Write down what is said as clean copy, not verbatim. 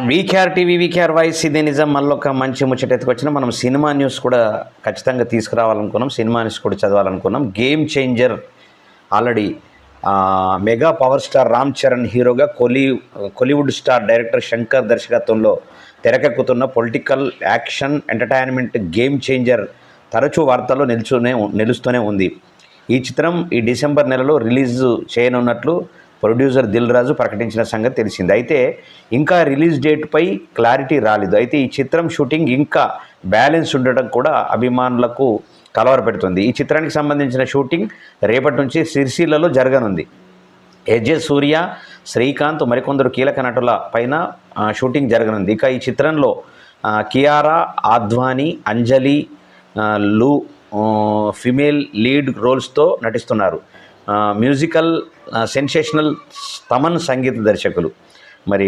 VKR TV VKR voice ఇదే నిజం మళ్ళొక మంచి ముచ్చట ఎత్తుకొచ్చిన మనం సినిమా న్యూస్ కూడా ఖచ్చితంగా తీసుకురావాలనుకున్నాం. సినిమా న్యూస్ కూడా చదవాలనుకున్నాం. Game changer already mega power star Ram Charan హీరోగా కోలీవుడ్ స్టార్ డైరెక్టర్ శంకర్ దర్శకత్వంలో తెరకెక్కుతున్న political action entertainment game changer తరచూ వార్తల్లో నిలుస్తూనే ఉంది. ఈ చిత్రం ఈ డిసెంబర్ నెలలో రిలీజ్ చేయనున్నట్లు ప్రొడ్యూసర్ దిల్ రాజు ప్రకటించిన సంగతి తెలిసింది. అయితే ఇంకా రిలీజ్ డేట్పై క్లారిటీ రాలేదు. అయితే ఈ చిత్రం షూటింగ్ ఇంకా బ్యాలెన్స్ ఉండటం కూడా అభిమానులకు కలవరపెడుతుంది. ఈ చిత్రానికి సంబంధించిన షూటింగ్ రేపటి నుంచి సిరిసిల్లలో జరగనుంది. ఎజే సూర్య, శ్రీకాంత్ మరికొందరు కీలక నటుల పైన షూటింగ్ జరగనుంది. ఇక ఈ చిత్రంలో కియారా అద్వానీ, అంజలి, లూ ఫిమేల్ లీడ్ రోల్స్తో నటిస్తున్నారు. మ్యూజికల్ సెన్సేషనల్ తమన్ సంగీత దర్శకులు. మరి